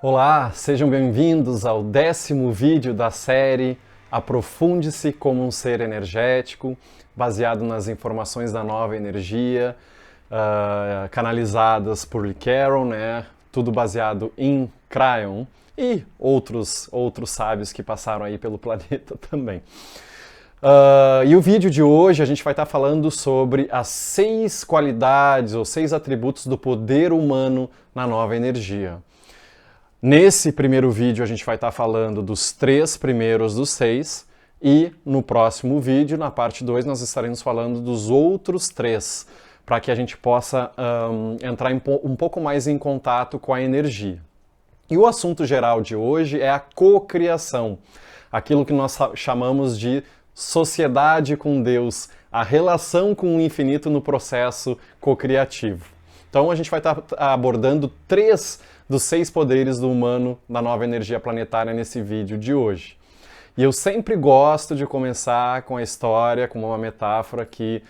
Olá, sejam bem-vindos ao 10º vídeo da série Aprofunde-se como um ser energético, baseado nas informações da nova energia, canalizadas por Lee Carroll, né? Tudo baseado em Cryon e outros sábios que passaram aí pelo planeta também. E o vídeo de hoje a gente vai estar falando sobre as 6 qualidades ou 6 atributos do poder humano na nova energia. Nesse primeiro vídeo a gente vai estar falando dos 3 primeiros dos 6 e no próximo vídeo, na parte 2, nós estaremos falando dos outros 3, para que a gente possa entrar um pouco mais em contato com a energia. E o assunto geral de hoje é a cocriação, aquilo que nós chamamos de sociedade com Deus, a relação com o infinito no processo cocriativo. Então a gente vai estar abordando 3 dos 6 poderes do humano na nova energia planetária nesse vídeo de hoje. E eu sempre gosto de começar com a história, com uma metáfora que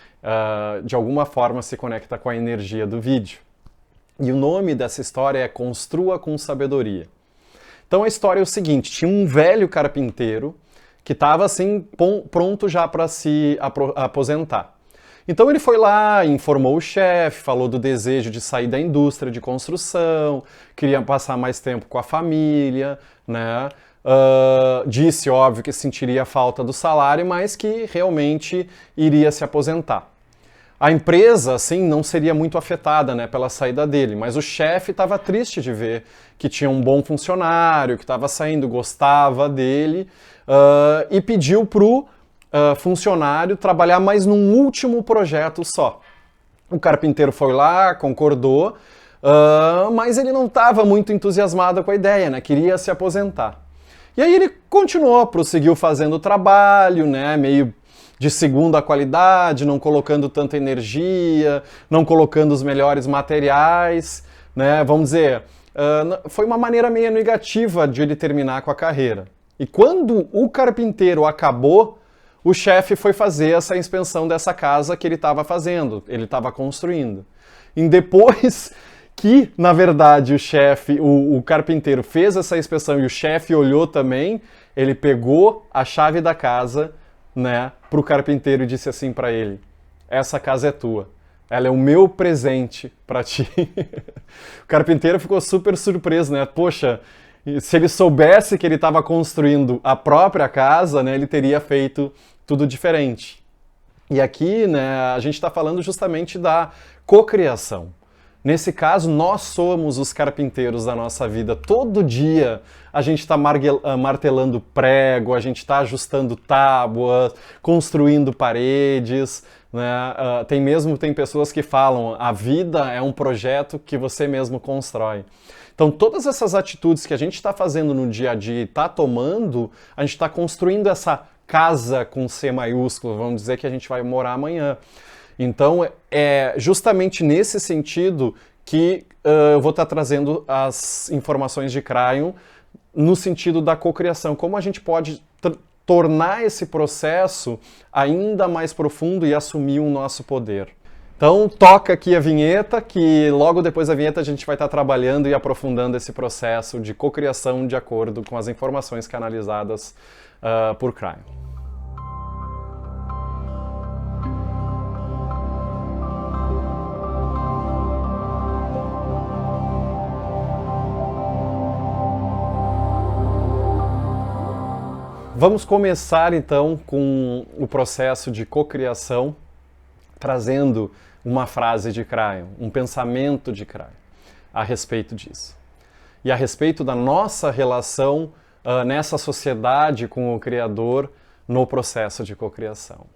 de alguma forma se conecta com a energia do vídeo. E o nome dessa história é Construa com Sabedoria. Então a história é o seguinte: tinha um velho carpinteiro que estava assim pronto já para se aposentar. Então ele foi lá, informou o chefe, falou do desejo de sair da indústria de construção, queria passar mais tempo com a família, né? Disse, óbvio, que sentiria falta do salário, mas que realmente iria se aposentar. A empresa, assim, não seria muito afetada, né, pela saída dele, mas o chefe estava triste de ver que tinha um bom funcionário, que estava saindo, gostava dele, e pediu pro funcionário trabalhar mais num último projeto só. O carpinteiro foi lá, concordou, mas ele não estava muito entusiasmado com a ideia, né? Queria se aposentar. E aí ele continuou, prosseguiu fazendo o trabalho, né? Meio de segunda qualidade, não colocando tanta energia, não colocando os melhores materiais, né? Vamos dizer, foi uma maneira meio negativa de ele terminar com a carreira. E quando o carpinteiro acabou, o chefe foi fazer essa inspeção dessa casa que ele estava fazendo, ele estava construindo. E depois que, na verdade, o carpinteiro fez essa inspeção e o chefe olhou também, ele pegou a chave da casa, né, para o carpinteiro e disse assim para ele: essa casa é tua, ela é o meu presente para ti. O carpinteiro ficou super surpreso, né? Poxa, se ele soubesse que ele estava construindo a própria casa, né, ele teria feito tudo diferente. E aqui, né, a gente está falando justamente da cocriação. Nesse caso, nós somos os carpinteiros da nossa vida. Todo dia a gente está martelando prego, a gente está ajustando tábuas, construindo paredes, né? Tem pessoas que falam: a vida é um projeto que você mesmo constrói. Então todas essas atitudes que a gente está fazendo no dia a dia e está tomando, a gente está construindo essa casa com C maiúsculo, vamos dizer que a gente vai morar amanhã. Então é justamente nesse sentido que eu vou estar trazendo as informações de Cryon no sentido da cocriação, como a gente pode tornar esse processo ainda mais profundo e assumir o nosso poder. Então toca aqui a vinheta, que logo depois da vinheta a gente vai estar trabalhando e aprofundando esse processo de cocriação de acordo com as informações canalizadas por Cryon. Vamos começar então com o processo de cocriação, trazendo uma frase de Cryon, um pensamento de Cryon a respeito disso. E a respeito da nossa relação nessa sociedade com o Criador no processo de cocriação.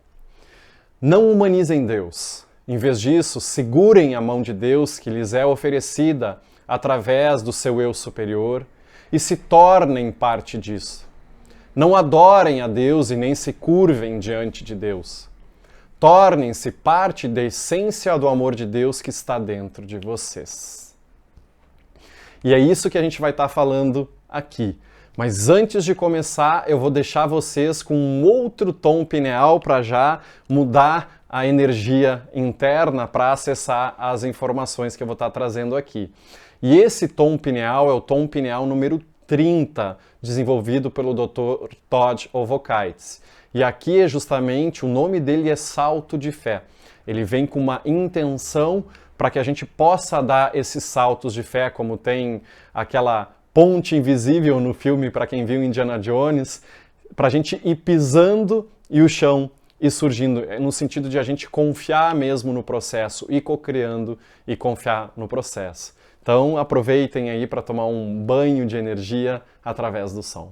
Não humanizem Deus. Em vez disso, segurem a mão de Deus que lhes é oferecida através do seu eu superior e se tornem parte disso. Não adorem a Deus e nem se curvem diante de Deus. Tornem-se parte da essência do amor de Deus que está dentro de vocês. E é isso que a gente vai estar falando aqui. Mas antes de começar, eu vou deixar vocês com um outro tom pineal para já mudar a energia interna para acessar as informações que eu vou estar trazendo aqui. E esse tom pineal é o tom pineal número 30, desenvolvido pelo Dr. Todd Ovokaitis. E aqui é justamente, o nome dele é salto de fé. Ele vem com uma intenção para que a gente possa dar esses saltos de fé, como tem aquela ponte invisível no filme, para quem viu Indiana Jones, para a gente ir pisando e o chão ir surgindo, no sentido de a gente confiar mesmo no processo, ir co-criando e confiar no processo. Então aproveitem aí para tomar um banho de energia através do som.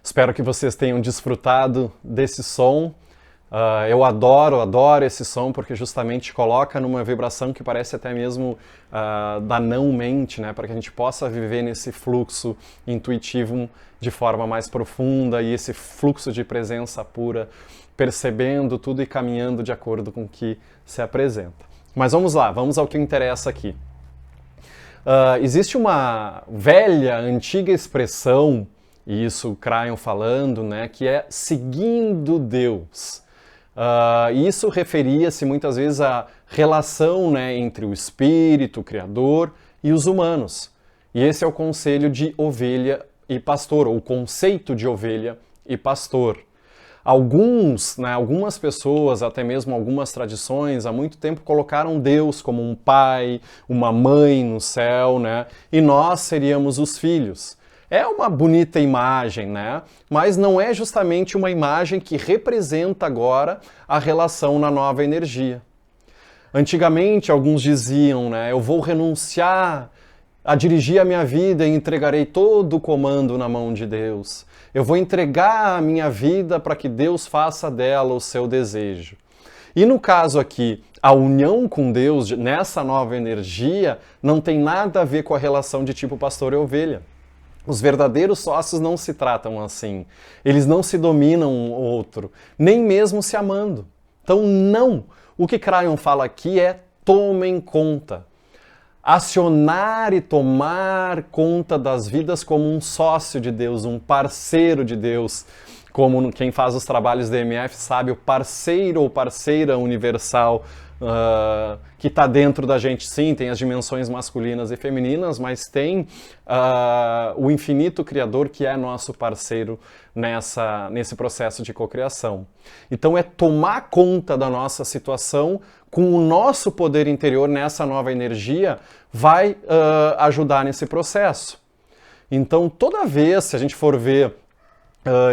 Espero que vocês tenham desfrutado desse som. Eu adoro esse som porque justamente coloca numa vibração que parece até mesmo da não-mente, né? Para que a gente possa viver nesse fluxo intuitivo de forma mais profunda e esse fluxo de presença pura, percebendo tudo e caminhando de acordo com o que se apresenta. Mas vamos lá, vamos ao que interessa aqui. Existe uma velha, antiga expressão, e isso o Kryon falando, né, que é seguindo Deus. Isso referia-se muitas vezes à relação, né, entre o espírito, o criador e os humanos. E esse é o conselho de ovelha e pastor, ou o conceito de ovelha e pastor. Algumas pessoas, até mesmo algumas tradições, há muito tempo colocaram Deus como um pai, uma mãe no céu, né? E nós seríamos os filhos. É uma bonita imagem, né? Mas não é justamente uma imagem que representa agora a relação na nova energia. Antigamente, alguns diziam, né? Eu vou renunciar a dirigir a minha vida e entregarei todo o comando na mão de Deus. Eu vou entregar a minha vida para que Deus faça dela o seu desejo. E no caso aqui, a união com Deus nessa nova energia não tem nada a ver com a relação de tipo pastor e ovelha. Os verdadeiros sócios não se tratam assim. Eles não se dominam um ao outro, nem mesmo se amando. Então, não. O que Crayon fala aqui é tomem conta. Acionar e tomar conta das vidas como um sócio de Deus, um parceiro de Deus. Como quem faz os trabalhos da EMF sabe, o parceiro ou parceira universal que está dentro da gente, sim, tem as dimensões masculinas e femininas, mas tem o infinito Criador que é nosso parceiro nesse processo de cocriação. Então é tomar conta da nossa situação com o nosso poder interior nessa nova energia vai ajudar nesse processo. Então toda vez, se a gente for ver,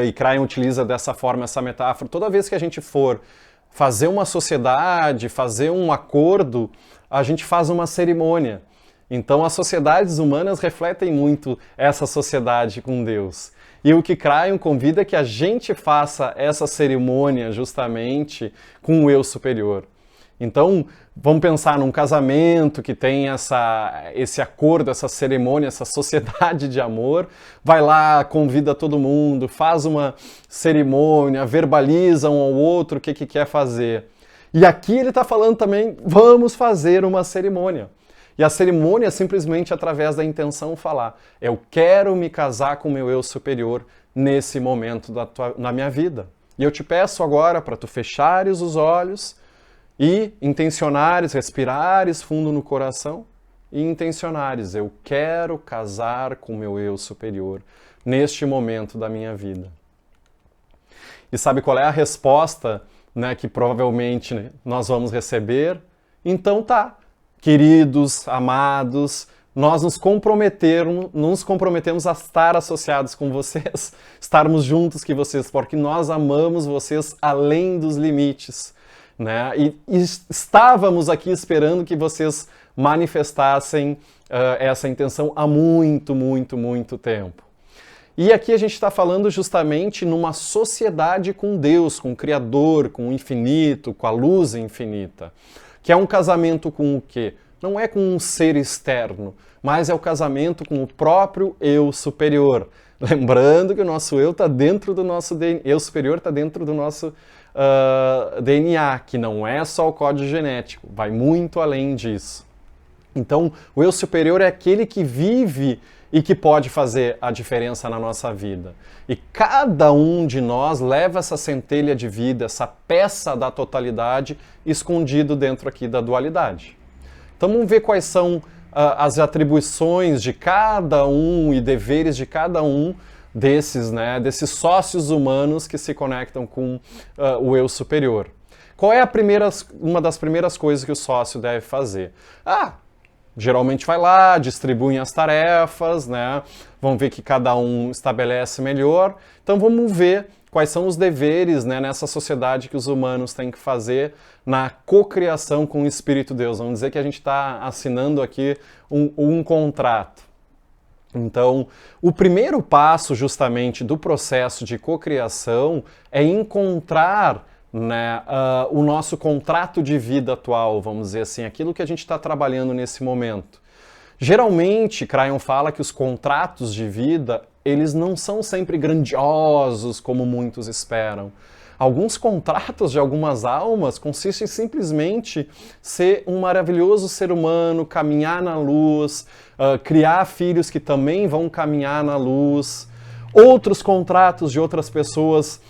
e Crayon utiliza dessa forma essa metáfora, toda vez que a gente for fazer uma sociedade, fazer um acordo, a gente faz uma cerimônia. Então as sociedades humanas refletem muito essa sociedade com Deus. E o que Crayon convida é que a gente faça essa cerimônia justamente com o eu superior. Então, vamos pensar num casamento que tem esse acordo, essa cerimônia, essa sociedade de amor, vai lá, convida todo mundo, faz uma cerimônia, verbaliza um ao outro o que quer fazer. E aqui ele está falando também, vamos fazer uma cerimônia. E a cerimônia é simplesmente através da intenção falar, eu quero me casar com o meu eu superior nesse momento na minha vida. E eu te peço agora para tu fechares os olhos e intencionares, respirares fundo no coração e intencionares, eu quero casar com o meu eu superior neste momento da minha vida. E sabe qual é a resposta, né, que provavelmente, né, nós vamos receber? Então tá, queridos, amados, nós nos comprometemos a estar associados com vocês, estarmos juntos com vocês, porque nós amamos vocês além dos limites. Né? E estávamos aqui esperando que vocês manifestassem essa intenção há muito, muito, muito tempo. E aqui a gente está falando justamente numa sociedade com Deus, com o Criador, com o infinito, com a luz infinita. Que é um casamento com o quê? Não é com um ser externo, mas é o casamento com o próprio eu superior. Lembrando que o nosso eu está dentro do nosso DNA, eu superior está dentro do nosso DNA, que não é só o código genético, vai muito além disso. Então, o eu superior é aquele que vive e que pode fazer a diferença na nossa vida. E cada um de nós leva essa centelha de vida, essa peça da totalidade escondido dentro aqui da dualidade. Então vamos ver quais são as atribuições de cada um e deveres de cada um desses, né, desses sócios humanos que se conectam com o eu superior. Qual é uma das primeiras coisas que o sócio deve fazer? Geralmente vai lá, distribui as tarefas, né? Vamos ver que cada um estabelece melhor. Então vamos ver quais são os deveres, né, nessa sociedade que os humanos têm que fazer na cocriação com o Espírito Deus. Vamos dizer que a gente está assinando aqui um contrato. Então, o primeiro passo justamente do processo de cocriação é encontrar, né, o nosso contrato de vida atual, vamos dizer assim, aquilo que a gente está trabalhando nesse momento. Geralmente, Crayon fala que os contratos de vida, eles não são sempre grandiosos como muitos esperam. Alguns contratos de algumas almas consistem simplesmente ser um maravilhoso ser humano, caminhar na luz, criar filhos que também vão caminhar na luz. Outros contratos de outras pessoas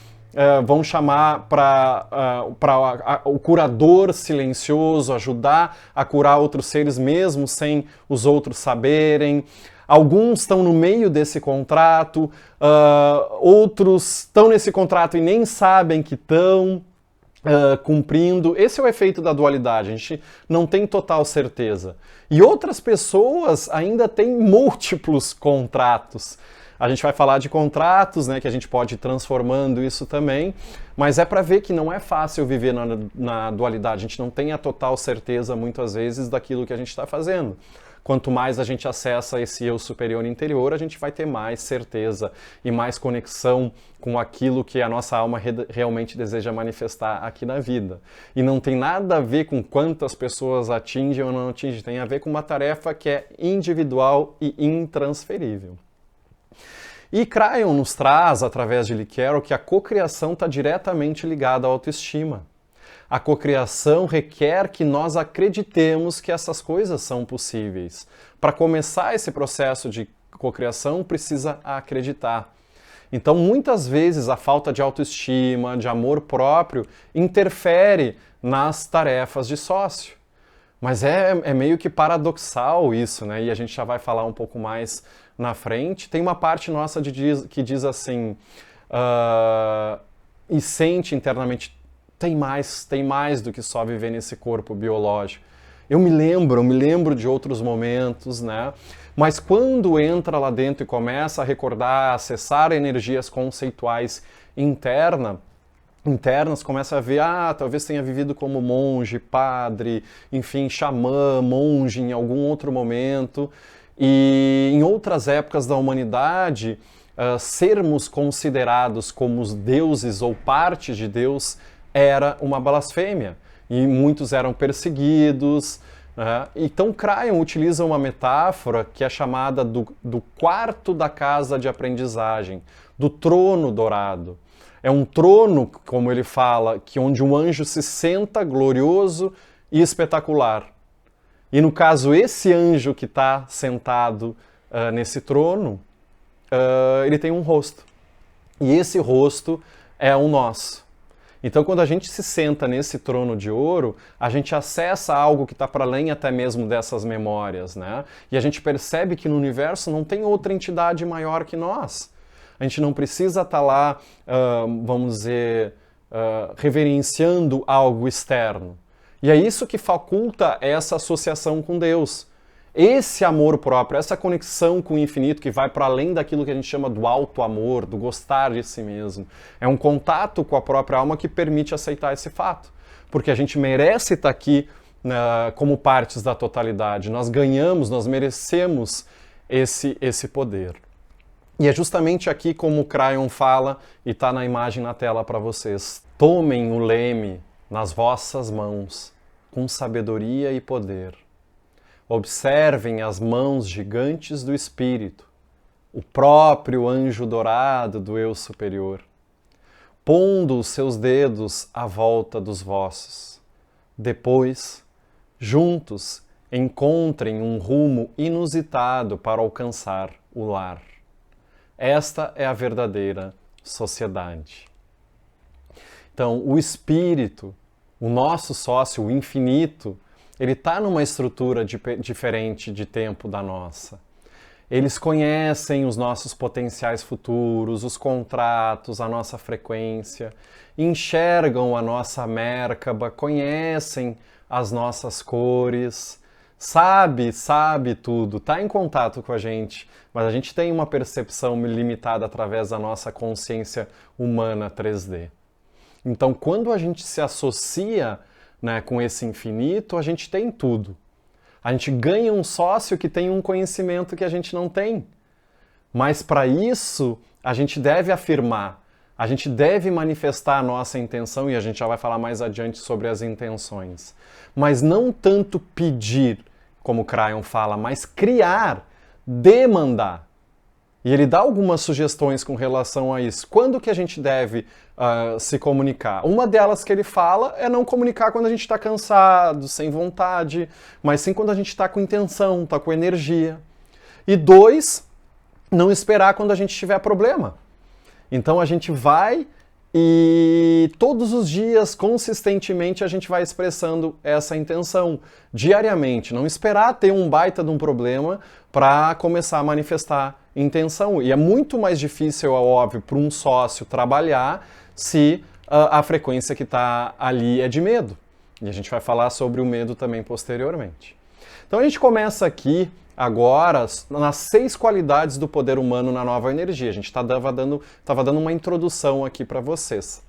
vão chamar para o curador silencioso, ajudar a curar outros seres mesmo sem os outros saberem. Alguns estão no meio desse contrato, outros estão nesse contrato e nem sabem que estão cumprindo. Esse é o efeito da dualidade, a gente não tem total certeza. E outras pessoas ainda têm múltiplos contratos. A gente vai falar de contratos, né, que a gente pode ir transformando isso também, mas é para ver que não é fácil viver na dualidade. A gente não tem a total certeza, muitas vezes, daquilo que a gente está fazendo. Quanto mais a gente acessa esse eu superior interior, a gente vai ter mais certeza e mais conexão com aquilo que a nossa alma realmente deseja manifestar aqui na vida. E não tem nada a ver com quantas pessoas atingem ou não atingem, tem a ver com uma tarefa que é individual e intransferível. E Cryon nos traz, através de Lee Carroll, que a cocriação está diretamente ligada à autoestima. A cocriação requer que nós acreditemos que essas coisas são possíveis. Para começar esse processo de cocriação, precisa acreditar. Então, muitas vezes, a falta de autoestima, de amor próprio, interfere nas tarefas de sócio. Mas é meio que paradoxal isso, né? E a gente já vai falar um pouco mais na frente. Tem uma parte nossa que diz assim, e sente internamente, tem mais do que só viver nesse corpo biológico. Eu me lembro de outros momentos, né? Mas quando entra lá dentro e começa a recordar, acessar energias conceituais internas, começa a ver, talvez tenha vivido como monge, padre, enfim, xamã, monge em algum outro momento. E em outras épocas da humanidade, sermos considerados como os deuses ou parte de Deus era uma blasfêmia. E muitos eram perseguidos. Né? Então Cryon utiliza uma metáfora que é chamada do quarto da casa de aprendizagem, do trono dourado. É um trono, como ele fala, onde um anjo se senta glorioso e espetacular. E no caso, esse anjo que está sentado nesse trono, ele tem um rosto. E esse rosto é o nosso. Então, quando a gente se senta nesse trono de ouro, a gente acessa algo que está para além até mesmo dessas memórias, né? E a gente percebe que no universo não tem outra entidade maior que nós. A gente não precisa estar lá, vamos dizer, reverenciando algo externo. E é isso que faculta essa associação com Deus. Esse amor próprio, essa conexão com o infinito que vai para além daquilo que a gente chama do auto-amor, do gostar de si mesmo. É um contato com a própria alma que permite aceitar esse fato. Porque a gente merece estar aqui como partes da totalidade. Nós ganhamos, nós merecemos esse poder. E é justamente aqui como o Cryon fala, e está na imagem na tela para vocês. Tomem o leme nas vossas mãos, com sabedoria e poder. Observem as mãos gigantes do Espírito, o próprio anjo dourado do Eu Superior, pondo os seus dedos à volta dos vossos. Depois, juntos, encontrem um rumo inusitado para alcançar o lar. Esta é a verdadeira sociedade. Então, o Espírito, o nosso sócio, o infinito, ele está numa estrutura diferente de tempo da nossa. Eles conhecem os nossos potenciais futuros, os contratos, a nossa frequência, enxergam a nossa Merkaba, conhecem as nossas cores, sabe tudo, está em contato com a gente, mas a gente tem uma percepção limitada através da nossa consciência humana 3D. Então, quando a gente se associa com esse infinito, a gente tem tudo. A gente ganha um sócio que tem um conhecimento que a gente não tem. Mas para isso, a gente deve afirmar, a gente deve manifestar a nossa intenção, e a gente já vai falar mais adiante sobre as intenções. Mas não tanto pedir, como o Cryon fala, mas criar, demandar. E ele dá algumas sugestões com relação a isso. Quando que a gente deve se comunicar? Uma delas que ele fala é não comunicar quando a gente está cansado, sem vontade, mas sim quando a gente está com intenção, está com energia. E 2, não esperar quando a gente tiver problema. Então a gente vai e todos os dias, consistentemente, a gente vai expressando essa intenção, diariamente. Não esperar ter um baita de um problema para começar a manifestar intenção. E é muito mais difícil, é óbvio, para um sócio trabalhar se a frequência que está ali é de medo. E a gente vai falar sobre o medo também posteriormente. Então a gente começa aqui agora nas 6 qualidades do poder humano na nova energia. A gente estava dando uma introdução aqui para vocês.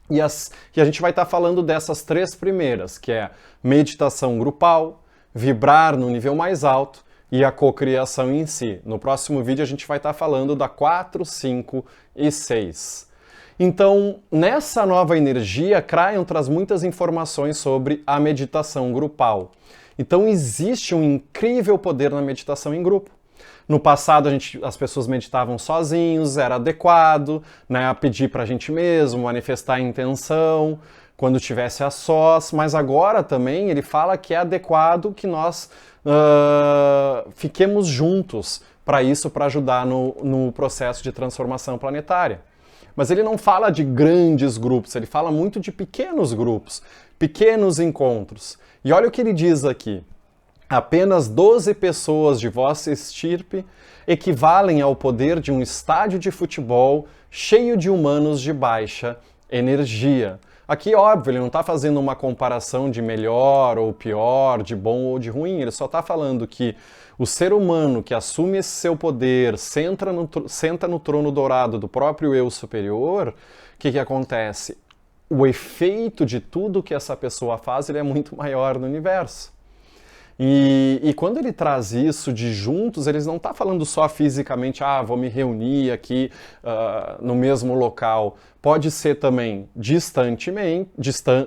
E a gente vai estar falando dessas 3 primeiras, que é meditação grupal, vibrar no nível mais alto e a cocriação em si. No próximo vídeo a gente vai estar falando da 4, 5 e 6. Então, nessa nova energia, Kryon traz muitas informações sobre a meditação grupal. Então, existe um incrível poder na meditação em grupo. No passado, as pessoas meditavam sozinhos, era adequado, né, pedir para a gente mesmo, manifestar a intenção, quando estivesse a sós, mas agora também ele fala que é adequado que nós fiquemos juntos para isso, para ajudar no processo de transformação planetária. Mas ele não fala de grandes grupos, ele fala muito de pequenos grupos, pequenos encontros. E olha o que ele diz aqui. Apenas 12 pessoas de vossa estirpe equivalem ao poder de um estádio de futebol cheio de humanos de baixa energia. Aqui, óbvio, ele não está fazendo uma comparação de melhor ou pior, de bom ou de ruim, ele só está falando que o ser humano que assume esse seu poder, senta no trono dourado do próprio eu superior, o que acontece? O efeito de tudo que essa pessoa faz, ele é muito maior no universo. E quando ele traz isso de juntos, eles não estão falando só fisicamente, vou me reunir aqui no mesmo local. Pode ser também distantemente,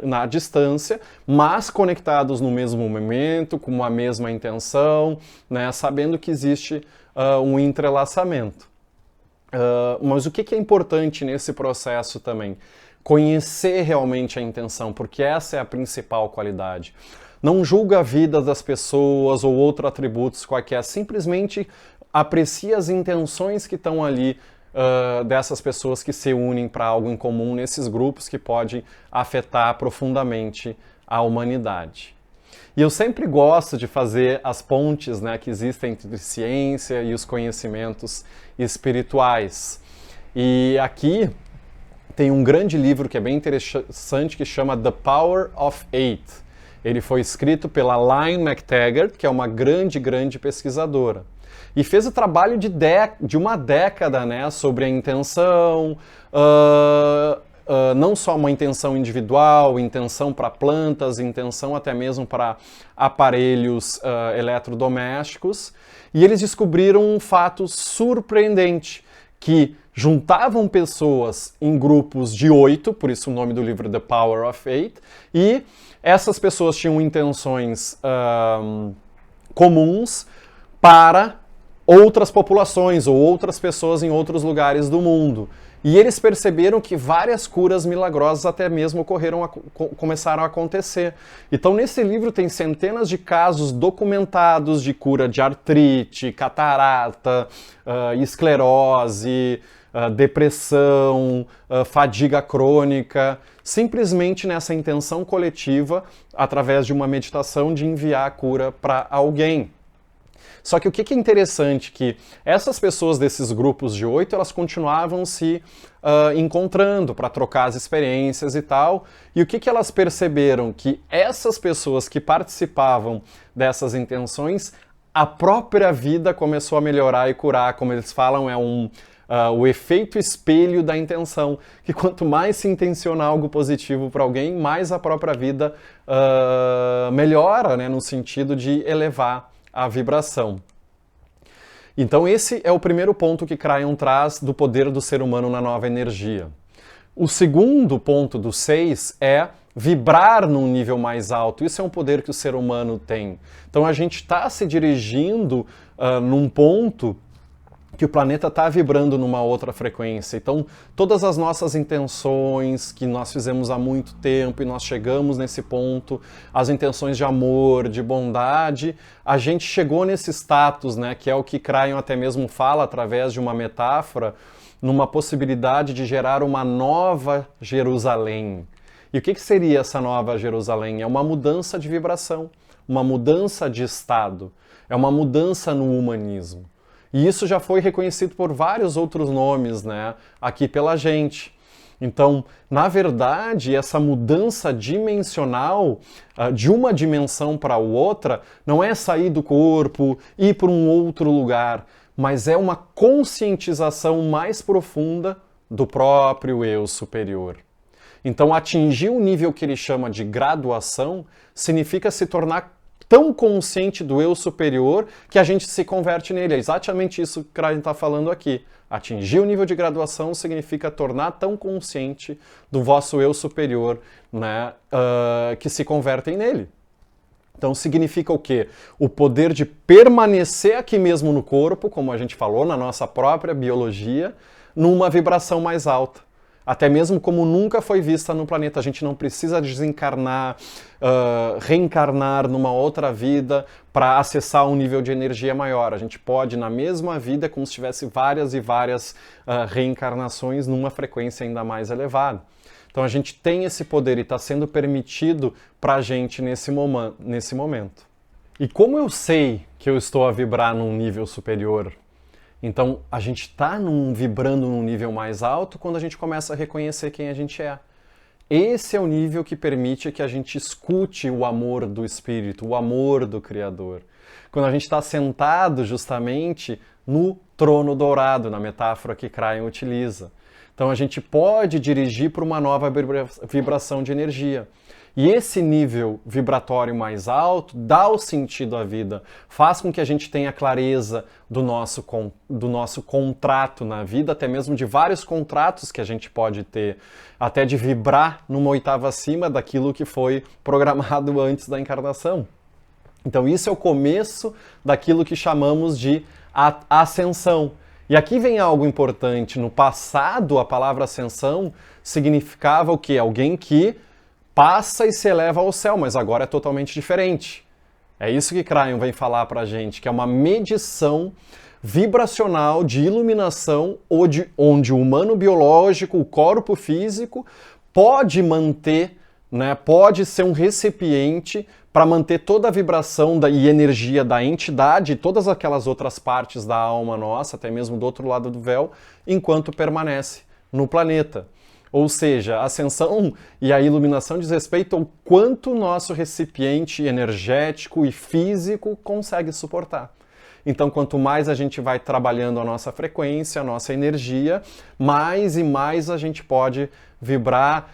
na distância, mas conectados no mesmo momento, com a mesma intenção, né, sabendo que existe um entrelaçamento. Mas o que é importante nesse processo também? Conhecer realmente a intenção, porque essa é a principal qualidade. Não julga a vida das pessoas ou outros atributos quaisquer, simplesmente aprecia as intenções que estão ali dessas pessoas que se unem para algo em comum nesses grupos que pode afetar profundamente a humanidade. E eu sempre gosto de fazer as pontes, né, que existem entre ciência e os conhecimentos espirituais. E aqui tem um grande livro que é bem interessante que chama The Power of Eight. Ele foi escrito pela Lynne McTaggart, que é uma grande pesquisadora. E fez o trabalho de uma década, né, sobre a intenção, não só uma intenção individual, intenção para plantas, intenção até mesmo para aparelhos eletrodomésticos. E eles descobriram um fato surpreendente, que juntavam pessoas em grupos de 8, por isso o nome do livro The Power of Eight, e essas pessoas tinham intenções comuns para outras populações ou outras pessoas em outros lugares do mundo. E eles perceberam que várias curas milagrosas até mesmo começaram a acontecer. Então nesse livro tem centenas de casos documentados de cura de artrite, catarata, esclerose, depressão, fadiga crônica, simplesmente nessa intenção coletiva, através de uma meditação de enviar a cura para alguém. Só que o que é interessante que essas pessoas desses grupos de 8, elas continuavam se encontrando para trocar as experiências e tal. E o que elas perceberam? Que essas pessoas que participavam dessas intenções, a própria vida começou a melhorar e curar. Como eles falam, é o efeito espelho da intenção, que quanto mais se intenciona algo positivo para alguém, mais a própria vida melhora, né, no sentido de elevar a vibração. Então esse é o primeiro ponto que Kryon traz do poder do ser humano na nova energia. O segundo ponto do 6 é vibrar num nível mais alto. Isso é um poder que o ser humano tem. Então a gente está se dirigindo num ponto que o planeta está vibrando numa outra frequência. Então, todas as nossas intenções que nós fizemos há muito tempo e nós chegamos nesse ponto, as intenções de amor, de bondade, a gente chegou nesse status, né, que é o que Kryon até mesmo fala através de uma metáfora, numa possibilidade de gerar uma nova Jerusalém. E o que seria essa nova Jerusalém? É uma mudança de vibração, uma mudança de estado, é uma mudança no humanismo. E isso já foi reconhecido por vários outros nomes, né, aqui pela gente. Então, na verdade, essa mudança dimensional de uma dimensão para outra não é sair do corpo, ir para um outro lugar, mas é uma conscientização mais profunda do próprio eu superior. Então, atingir o nível que ele chama de graduação significa se tornar tão consciente do eu superior que a gente se converte nele. É exatamente isso que a gente está falando aqui. Atingir o nível de graduação significa tornar tão consciente do vosso eu superior, né, que se convertem nele. Então significa o quê? O poder de permanecer aqui mesmo no corpo, como a gente falou, na nossa própria biologia, numa vibração mais alta. Até mesmo como nunca foi vista no planeta. A gente não precisa desencarnar, reencarnar numa outra vida para acessar um nível de energia maior. A gente pode, na mesma vida, como se tivesse várias e várias reencarnações numa frequência ainda mais elevada. Então a gente tem esse poder e está sendo permitido para a gente nesse momento. E como eu sei que eu estou a vibrar num nível superior? Então, a gente está vibrando num nível mais alto quando a gente começa a reconhecer quem a gente é. Esse é o nível que permite que a gente escute o amor do Espírito, o amor do Criador. Quando a gente está sentado justamente no trono dourado, na metáfora que Kryon utiliza. Então, a gente pode dirigir para uma nova vibração de energia. E esse nível vibratório mais alto dá o sentido à vida, faz com que a gente tenha clareza do nosso contrato na vida, até mesmo de vários contratos que a gente pode ter, até de vibrar numa oitava acima daquilo que foi programado antes da encarnação. Então isso é o começo daquilo que chamamos de ascensão. E aqui vem algo importante. No passado, a palavra ascensão significava o quê? Alguém que passa e se eleva ao céu, mas agora é totalmente diferente. É isso que Kryon vem falar pra gente, que é uma medição vibracional de iluminação onde o humano biológico, o corpo físico, pode manter, né, pode ser um recipiente para manter toda a vibração e energia da entidade e todas aquelas outras partes da alma nossa, até mesmo do outro lado do véu, enquanto permanece no planeta. Ou seja, a ascensão e a iluminação diz respeito ao quanto o nosso recipiente energético e físico consegue suportar. Então, quanto mais a gente vai trabalhando a nossa frequência, a nossa energia, mais e mais a gente pode vibrar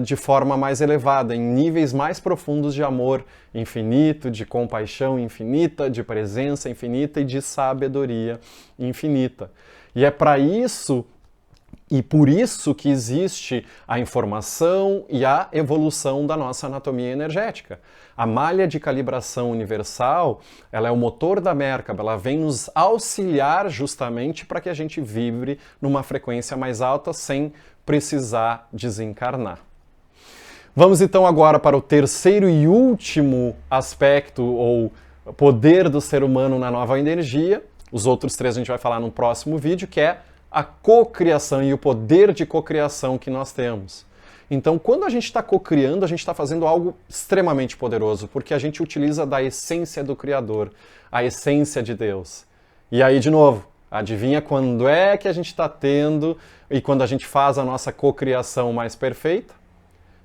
de forma mais elevada, em níveis mais profundos de amor infinito, de compaixão infinita, de presença infinita e de sabedoria infinita. E é para isso e por isso que existe a informação e a evolução da nossa anatomia energética. A malha de calibração universal, ela é o motor da Merkaba, ela vem nos auxiliar justamente para que a gente vibre numa frequência mais alta sem precisar desencarnar. Vamos então agora para o terceiro e último aspecto ou poder do ser humano na nova energia. Os outros três a gente vai falar no próximo vídeo, que é a cocriação e o poder de cocriação que nós temos. Então, quando a gente está cocriando, a gente está fazendo algo extremamente poderoso, porque a gente utiliza da essência do Criador, a essência de Deus. E aí, de novo, adivinha quando é que a gente está tendo e quando a gente faz a nossa cocriação mais perfeita?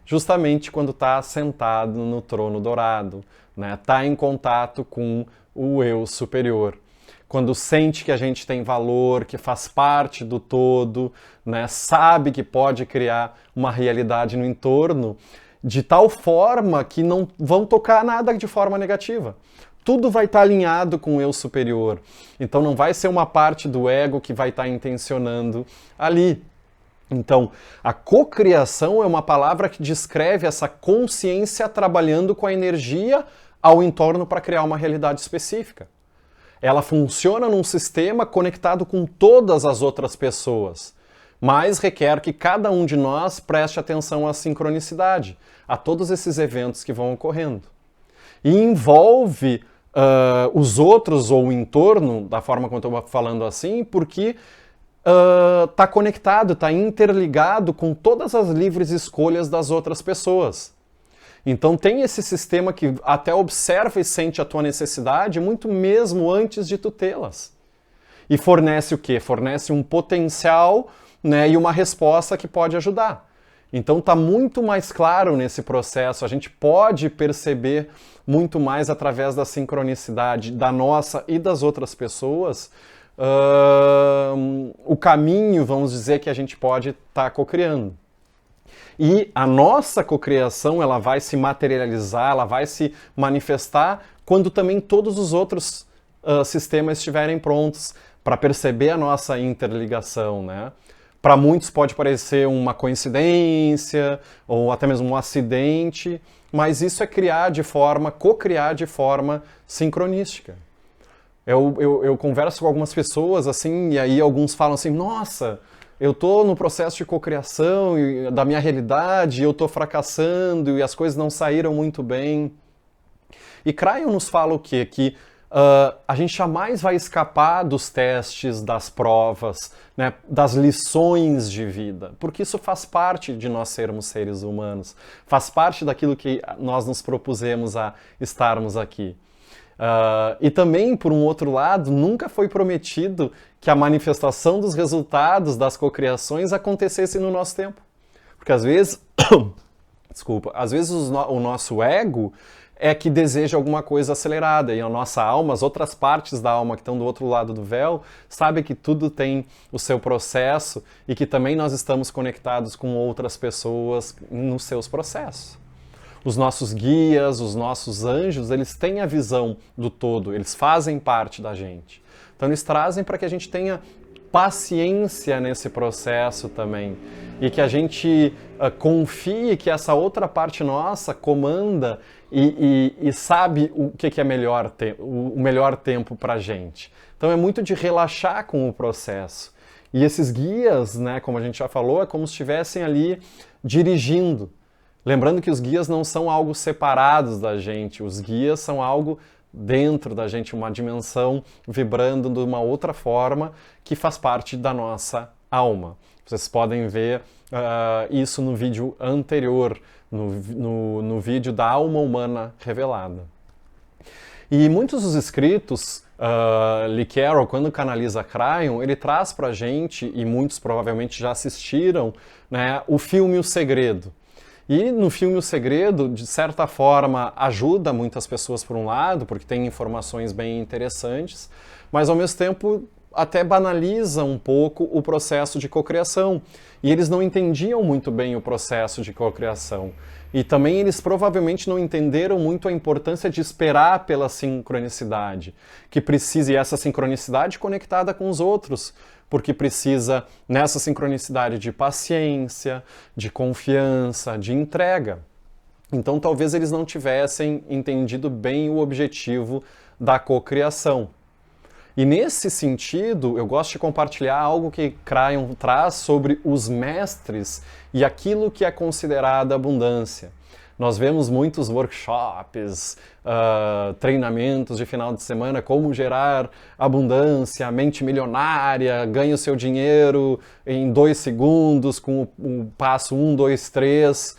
Justamente quando está sentado no trono dourado, né? Está em contato com o eu superior. Quando sente que a gente tem valor, que faz parte do todo, né? Sabe que pode criar uma realidade no entorno de tal forma que não vão tocar nada de forma negativa. Tudo vai estar alinhado com o eu superior. Então não vai ser uma parte do ego que vai estar intencionando ali. Então, a cocriação é uma palavra que descreve essa consciência trabalhando com a energia ao entorno para criar uma realidade específica. Ela funciona num sistema conectado com todas as outras pessoas, mas requer que cada um de nós preste atenção à sincronicidade, a todos esses eventos que vão ocorrendo. E envolve os outros ou o entorno, da forma como eu estou falando assim, porque está conectado, está interligado com todas as livres escolhas das outras pessoas. Então tem esse sistema que até observa e sente a tua necessidade muito mesmo antes de tu tê-las. E fornece o quê? Fornece um potencial né, e uma resposta que pode ajudar. Então está muito mais claro nesse processo, a gente pode perceber muito mais através da sincronicidade da nossa e das outras pessoas, o caminho, vamos dizer, que a gente pode estar cocriando. E a nossa cocriação, ela vai se materializar, ela vai se manifestar quando também todos os outros sistemas estiverem prontos para perceber a nossa interligação, né? Para muitos pode parecer uma coincidência ou até mesmo um acidente, mas isso é co-criar de forma sincronística. Eu converso com algumas pessoas assim, e aí alguns falam assim, nossa, eu estou no processo de cocriação da minha realidade, eu estou fracassando e as coisas não saíram muito bem. E Cryon nos fala o quê? Que a gente jamais vai escapar dos testes, das provas, né, das lições de vida, porque isso faz parte de nós sermos seres humanos, faz parte daquilo que nós nos propusemos a estarmos aqui. E também, por um outro lado, nunca foi prometido que a manifestação dos resultados das cocriações acontecesse no nosso tempo. Porque às vezes, às vezes o nosso ego é que deseja alguma coisa acelerada, e a nossa alma, as outras partes da alma que estão do outro lado do véu, sabem que tudo tem o seu processo e que também nós estamos conectados com outras pessoas nos seus processos. Os nossos guias, os nossos anjos, eles têm a visão do todo, eles fazem parte da gente. Então eles trazem para que a gente tenha paciência nesse processo também e que a gente confie que essa outra parte nossa comanda e sabe o que é o melhor tempo para a gente. Então é muito de relaxar com o processo. E esses guias, né, como a gente já falou, é como se estivessem ali dirigindo. Lembrando que os guias não são algo separados da gente, os guias são algo dentro da gente, uma dimensão vibrando de uma outra forma que faz parte da nossa alma. Vocês podem ver isso no vídeo anterior, no vídeo da alma humana revelada. E muitos dos escritos, Lee Carroll, quando canaliza Cryon, ele traz pra gente, e muitos provavelmente já assistiram, né, o filme O Segredo. E no filme O Segredo, de certa forma, ajuda muitas pessoas por um lado, porque tem informações bem interessantes, mas ao mesmo tempo até banaliza um pouco o processo de cocriação. E eles não entendiam muito bem o processo de cocriação. E também eles provavelmente não entenderam muito a importância de esperar pela sincronicidade, que precisa, e essa sincronicidade conectada com os outros, porque precisa, nessa sincronicidade, de paciência, de confiança, de entrega. Então talvez eles não tivessem entendido bem o objetivo da cocriação. E nesse sentido, eu gosto de compartilhar algo que Cryon traz sobre os mestres e aquilo que é considerado abundância. Nós vemos muitos workshops, treinamentos de final de semana, como gerar abundância, mente milionária, ganhe o seu dinheiro em 2 segundos com o passo 1, 2, 3.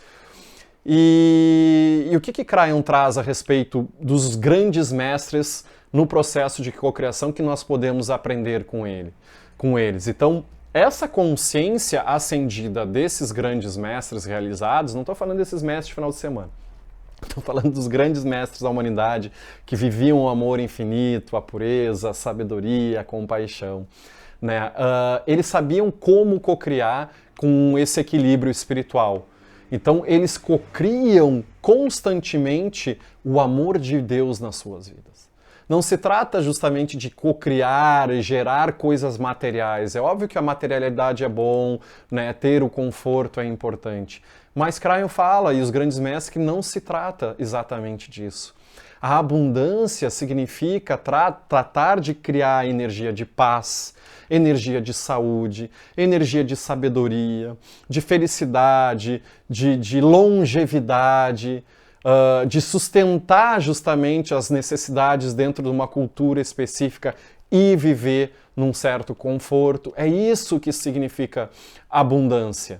E o que Cryon traz a respeito dos grandes mestres no processo de cocriação que nós podemos aprender com eles? Então, essa consciência acendida desses grandes mestres realizados, não estou falando desses mestres de final de semana, estou falando dos grandes mestres da humanidade que viviam o amor infinito, a pureza, a sabedoria, a compaixão, né? Eles sabiam como cocriar com esse equilíbrio espiritual. Então eles cocriam constantemente o amor de Deus nas suas vidas. Não se trata justamente de cocriar e gerar coisas materiais. É óbvio que a materialidade é bom, né? Ter o conforto é importante. Mas Cryon fala, e os grandes mestres, que não se trata exatamente disso. A abundância significa tratar de criar energia de paz, energia de saúde, energia de sabedoria, de felicidade, de longevidade, de sustentar justamente as necessidades dentro de uma cultura específica e viver num certo conforto. É isso que significa abundância.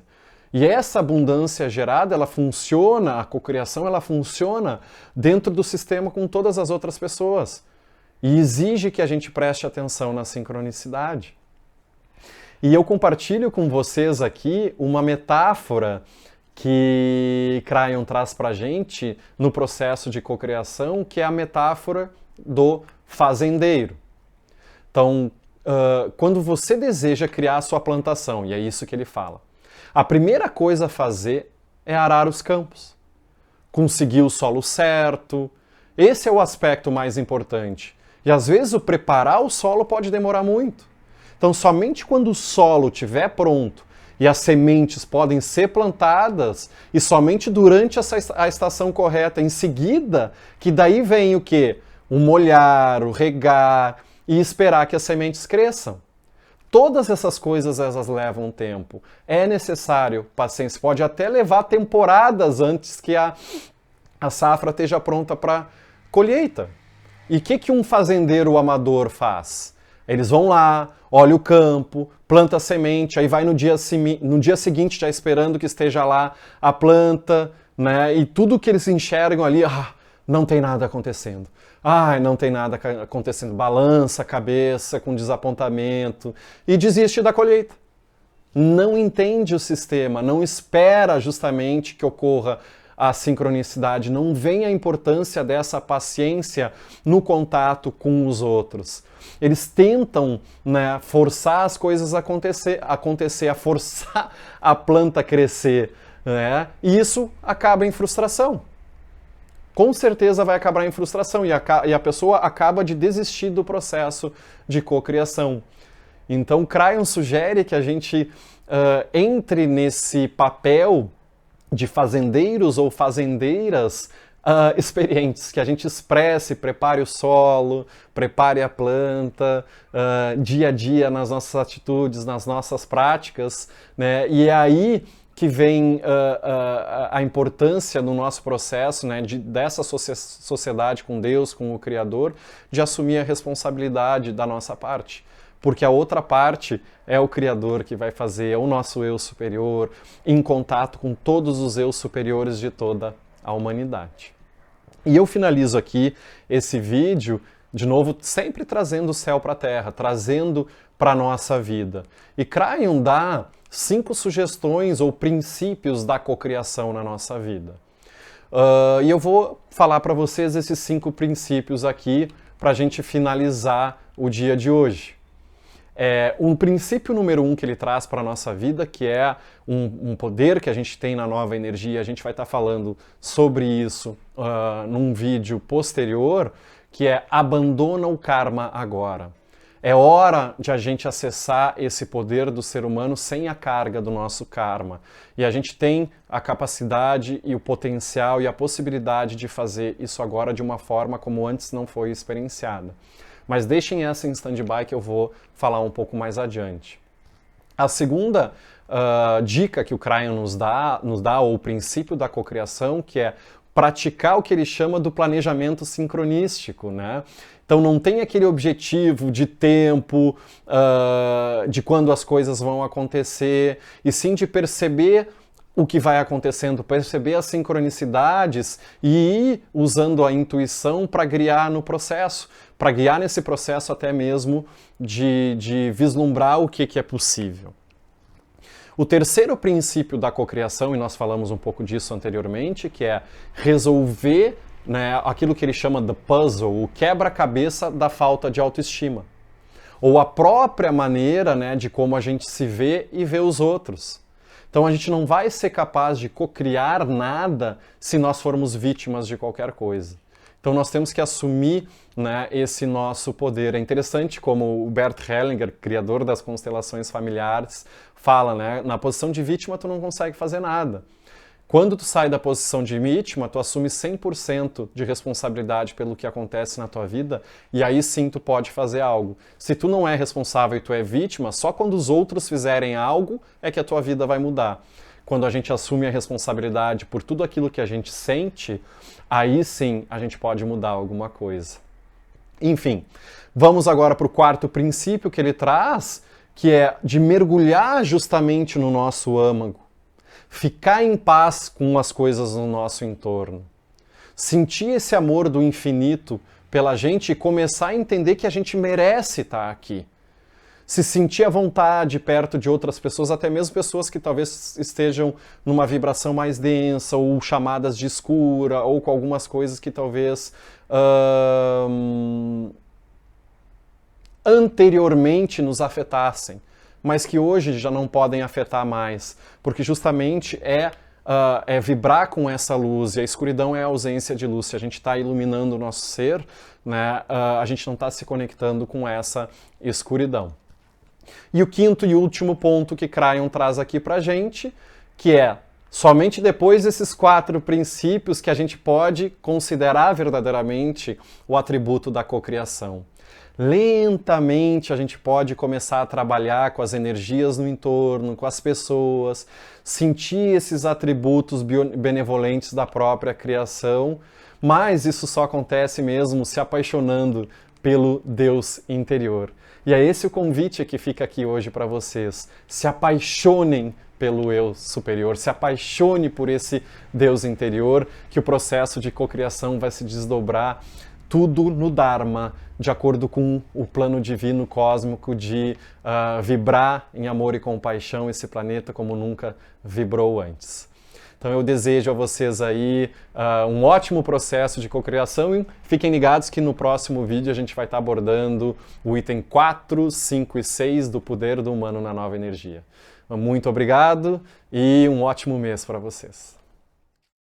E essa abundância gerada, ela funciona, a cocriação, ela funciona dentro do sistema com todas as outras pessoas. E exige que a gente preste atenção na sincronicidade. E eu compartilho com vocês aqui uma metáfora que Cryon traz para a gente no processo de cocriação, que é a metáfora do fazendeiro. Então, quando você deseja criar a sua plantação, e é isso que ele fala, a primeira coisa a fazer é arar os campos, conseguir o solo certo. Esse é o aspecto mais importante. E às vezes o preparar o solo pode demorar muito. Então, somente quando o solo estiver pronto e as sementes podem ser plantadas, e somente durante a estação correta, em seguida, que daí vem o quê? O molhar, o regar e esperar que as sementes cresçam. Todas essas coisas, elas levam tempo. É necessário paciência. Pode até levar temporadas antes que a safra esteja pronta para colheita. E o que um fazendeiro amador faz? Eles vão lá, olha o campo, planta a semente, aí vai no dia seguinte já esperando que esteja lá a planta, né? E tudo que eles enxergam ali, não tem nada acontecendo. Não tem nada acontecendo. Balança a cabeça com desapontamento e desiste da colheita. Não entende o sistema, não espera justamente que ocorra a sincronicidade, não vê a importância dessa paciência no contato com os outros. Eles tentam, né, forçar as coisas a acontecer, a forçar a planta a crescer, né? E isso acaba em frustração. Com certeza vai acabar em frustração e a pessoa acaba de desistir do processo de cocriação. Então, Cryon sugere que a gente entre nesse papel de fazendeiros ou fazendeiras experientes, que a gente expresse, prepare o solo, prepare a planta, dia a dia nas nossas atitudes, nas nossas práticas, né? E é aí que vem a importância no nosso processo, né, dessa sociedade com Deus, com o Criador, de assumir a responsabilidade da nossa parte. Porque a outra parte é o Criador que vai fazer, é o nosso eu superior, em contato com todos os eus superiores de toda a humanidade. E eu finalizo aqui esse vídeo, de novo, sempre trazendo o céu para a terra, trazendo para a nossa vida. E Cryon dá 5 sugestões ou princípios da cocriação na nossa vida. E eu vou falar para vocês esses 5 princípios aqui para a gente finalizar o dia de hoje. Um princípio número 1 que ele traz para a nossa vida, que é um poder que a gente tem na nova energia, a gente vai estar falando sobre isso num vídeo posterior, que é abandona o karma agora. É hora de a gente acessar esse poder do ser humano sem a carga do nosso karma. E a gente tem a capacidade e o potencial e a possibilidade de fazer isso agora de uma forma como antes não foi experienciada. Mas deixem essa em stand-by que eu vou falar um pouco mais adiante. A segunda dica que o Cryon nos dá, ou o princípio da cocriação, que é praticar o que ele chama do planejamento sincronístico, né? Então não tem aquele objetivo de tempo, de quando as coisas vão acontecer, e sim de perceber o que vai acontecendo, perceber as sincronicidades e ir usando a intuição para guiar no processo, para guiar nesse processo até mesmo de vislumbrar o que é possível. O terceiro princípio da cocriação, e nós falamos um pouco disso anteriormente, que é resolver, né, aquilo que ele chama de puzzle, o quebra-cabeça da falta de autoestima. Ou a própria maneira, né, de como a gente se vê e vê os outros. Então a gente não vai ser capaz de cocriar nada se nós formos vítimas de qualquer coisa. Então nós temos que assumir, né, esse nosso poder. É interessante como o Bert Hellinger, criador das constelações familiares, fala, né, na posição de vítima tu não consegue fazer nada. Quando tu sai da posição de vítima, tu assume 100% de responsabilidade pelo que acontece na tua vida, e aí sim tu pode fazer algo. Se tu não é responsável e tu é vítima, só quando os outros fizerem algo é que a tua vida vai mudar. Quando a gente assume a responsabilidade por tudo aquilo que a gente sente, aí sim a gente pode mudar alguma coisa. Enfim, vamos agora para o quarto princípio que ele traz, que é de mergulhar justamente no nosso âmago. Ficar em paz com as coisas no nosso entorno. Sentir esse amor do infinito pela gente e começar a entender que a gente merece estar aqui. se sentir à vontade perto de outras pessoas, até mesmo pessoas que talvez estejam numa vibração mais densa, ou chamadas de escura, ou com algumas coisas que talvez anteriormente nos afetassem, mas que hoje já não podem afetar mais, porque justamente é vibrar com essa luz, e a escuridão é a ausência de luz. Se a gente está iluminando o nosso ser, né, a gente não está se conectando com essa escuridão. E o quinto e último ponto que Kryon traz aqui pra gente, que é somente depois desses 4 princípios que a gente pode considerar verdadeiramente o atributo da cocriação. Lentamente a gente pode começar a trabalhar com as energias no entorno, com as pessoas, sentir esses atributos benevolentes da própria criação, mas isso só acontece mesmo se apaixonando pelo Deus interior. E é esse o convite que fica aqui hoje para vocês. Se apaixonem pelo eu superior, se apaixone por esse Deus interior, que o processo de cocriação vai se desdobrar tudo no Dharma, de acordo com o plano divino cósmico de vibrar em amor e compaixão esse planeta como nunca vibrou antes. Então eu desejo a vocês aí um ótimo processo de cocriação e fiquem ligados que no próximo vídeo a gente vai estar abordando o item 4, 5 e 6 do poder do humano na nova energia. Muito obrigado e um ótimo mês para vocês.